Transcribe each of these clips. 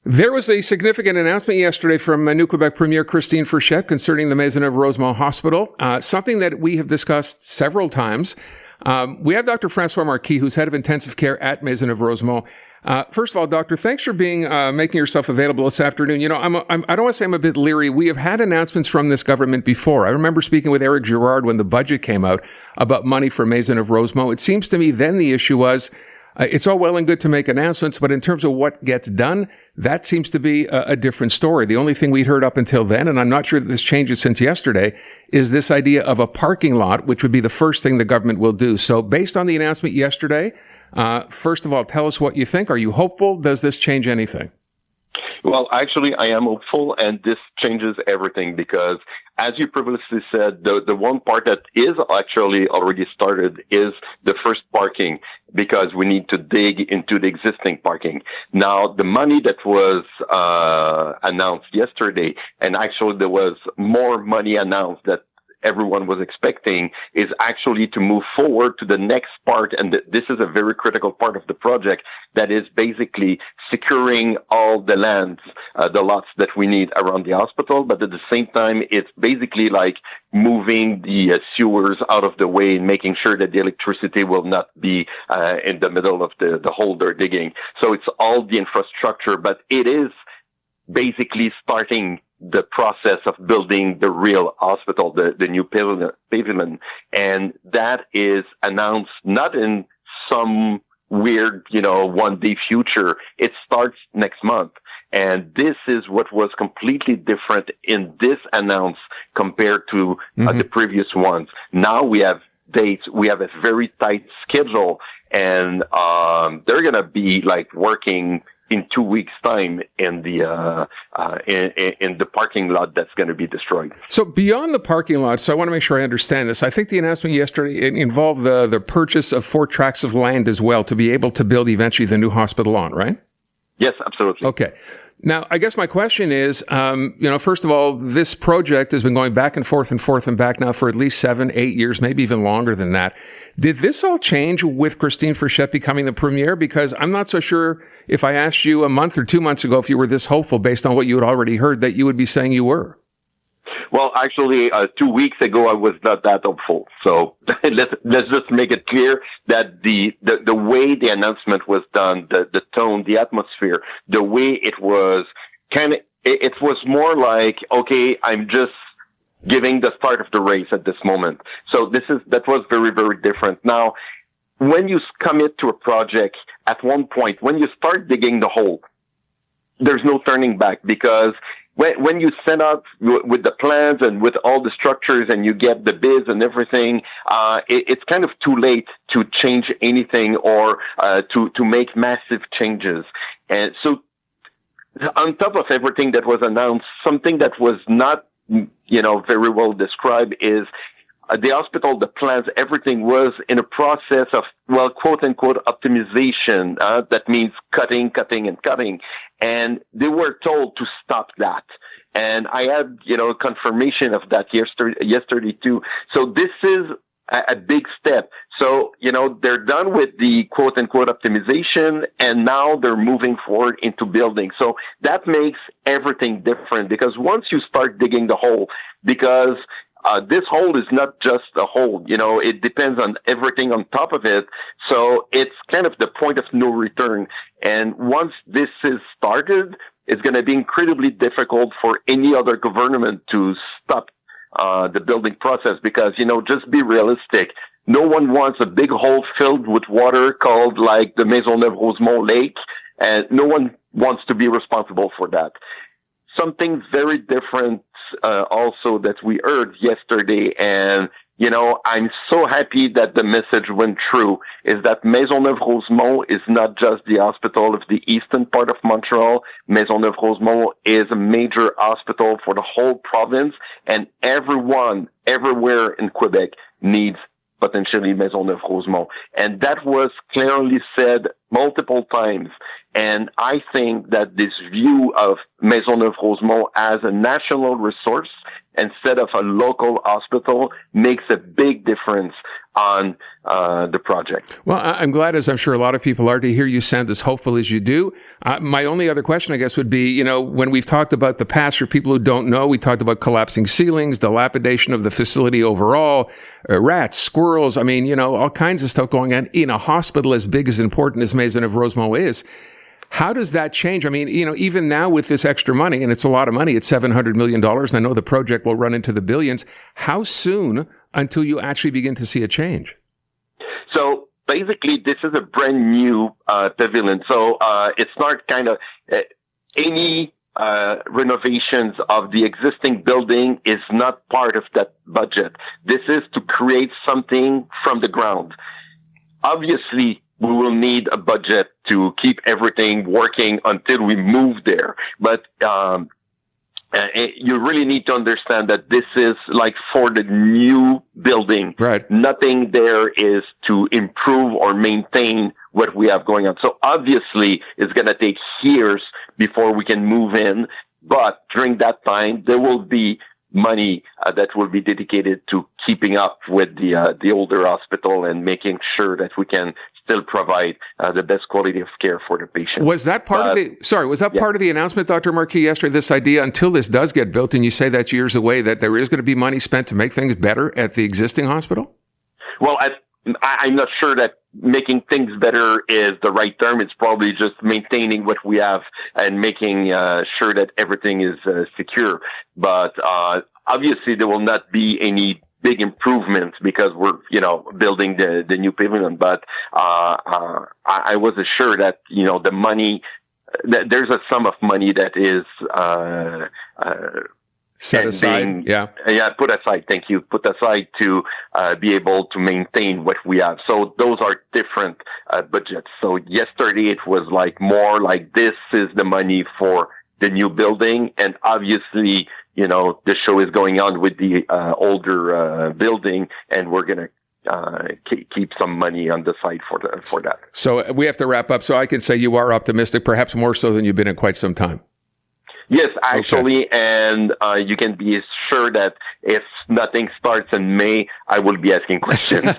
There was a significant announcement yesterday from New Quebec Premier Christine Frechette concerning the Maisonneuve Rosemont Hospital, something that we have discussed several times. We have Dr. François Marquis, who's head of intensive care at Maisonneuve Rosemont. First of all, doctor, thanks for making yourself available this afternoon. You know, I don't want to say I'm a bit leery. We have had announcements from this government before. I remember speaking with Eric Girard when the budget came out about money for Maisonneuve Rosemont. It seems to me then the issue was, it's all well and good to make announcements, but in terms of what gets done, that seems to be a different story. The only thing we'd heard up until then, and I'm not sure that this changes since yesterday, is this idea of a parking lot, which would be the first thing the government will do. So based on the announcement yesterday, first of all, tell us what you think. Are you hopeful? Does this change anything? Well, actually, I am hopeful, and this changes everything because, as you previously said, the one part that is actually already started is the first parking because we need to dig into the existing parking. Now, the money that was announced yesterday, and actually there was more money announced that everyone was expecting, is actually to move forward to the next part. And this is a very critical part of the project that is basically securing all the lands, the lots that we need around the hospital. But at the same time, it's basically like moving the sewers out of the way and making sure that the electricity will not be in the middle of the hole they're digging. So it's all the infrastructure, but it is basically starting the process of building the real hospital, the new pavilion. And that is announced not in some weird, one day future. It starts next month. And this is what was completely different in this announce compared to the previous ones. Now we have dates. We have a very tight schedule, and they're going to be like working in 2 weeks' time in the parking lot that's going to be destroyed. So beyond the parking lot, so I want to make sure I understand this. I think the announcement yesterday involved the purchase of 4 tracts of land as well to be able to build eventually the new hospital on, right? Yes, absolutely. Okay. Now, I guess my question is, first of all, this project has been going back and forth and back now for at least 7, 8 years, maybe even longer than that. Did this all change with Christine Frechette becoming the premier? Because I'm not so sure if I asked you a month or 2 months ago if you were this hopeful based on what you had already heard that you would be saying you were. Well, actually, 2 weeks ago, I was not that hopeful. So let's just make it clear that the way the announcement was done, the tone, the atmosphere, the way it was it was more like, okay, I'm just giving the start of the race at this moment. So that was very, very different. Now, when you commit to a project at one point, when you start digging the hole, there's no turning back because when you set up with the plans and with all the structures and you get the bids and everything, it's kind of too late to change anything or to make massive changes. And so on top of everything that was announced, something that was not, very well described is the hospital, the plans, everything was in a process of, quote unquote, optimization. That means cutting. And they were told to stop that. And I had, confirmation of that yesterday too. So this is a big step. So, they're done with the quote unquote optimization and now they're moving forward into building. So that makes everything different because once you start digging the hole, because this hole is not just a hole, it depends on everything on top of it. So it's kind of the point of no return. And once this is started, it's going to be incredibly difficult for any other government to stop the building process because, just be realistic. No one wants a big hole filled with water called like the Maisonneuve Rosemont Lake, and no one wants to be responsible for that. Something very different also that we heard yesterday, and I'm so happy that the message went through, is that Maisonneuve Rosemont is not just the hospital of the eastern part of Montreal. Maisonneuve Rosemont is a major hospital for the whole province, and everyone, everywhere in Quebec needs potentially Maisonneuve Rosemont. And that was clearly said multiple times. And I think that this view of Maisonneuve Rosemont as a national resource instead of a local hospital makes a big difference on the project. Well, I'm glad, as I'm sure a lot of people are, to hear you sound as hopeful as you do. My only other question, I guess, would be, when we've talked about the past, for people who don't know, we talked about collapsing ceilings, dilapidation of the facility overall, rats, squirrels, all kinds of stuff going on in a hospital as big, as important as Maisonneuve Rosemont is. How does that change? Even now with this extra money, and it's a lot of money, it's $700 million, and I know the project will run into the billions. How soon until you actually begin to see a change? So basically, this is a brand new pavilion. So it's not kind of any renovations of the existing building is not part of that budget. This is to create something from the ground. Obviously, we will need a budget to keep everything working until we move there. But you really need to understand that this is like for the new building. Right. Nothing there is to improve or maintain what we have going on. So obviously, it's going to take years before we can move in. But during that time, there will be money that will be dedicated to keeping up with the older hospital and making sure that we can still provide the best quality of care for the patient. Was that part part of the announcement, Dr. Marquis, yesterday, this idea, until this does get built, and you say that's years away, that there is going to be money spent to make things better at the existing hospital? Well, I'm not sure that making things better is the right term. It's probably just maintaining what we have and making sure that everything is secure. But obviously, there will not be any big improvements because we're, building the new pavilion. But I was assured that, the money, that there's a sum of money that is set aside. Put aside. Thank you. Put aside to be able to maintain what we have. So those are different budgets. So yesterday it was more like this is the money for the new building, and obviously, the show is going on with the older building, and we're going to keep some money on the side for that. So we have to wrap up. So I can say you are optimistic, perhaps more so than you've been in quite some time. Yes, actually, okay. And you can be sure that if nothing starts in May, I will be asking questions.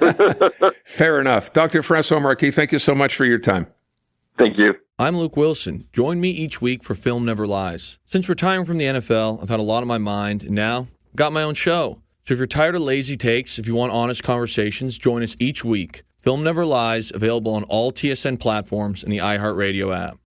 Fair enough. Dr. François Marquis, thank you so much for your time. Thank you. I'm Luke Wilson. Join me each week for Film Never Lies. Since retiring from the NFL, I've had a lot on my mind, and now I've got my own show. So if you're tired of lazy takes, if you want honest conversations, join us each week. Film Never Lies, available on all TSN platforms and the iHeartRadio app.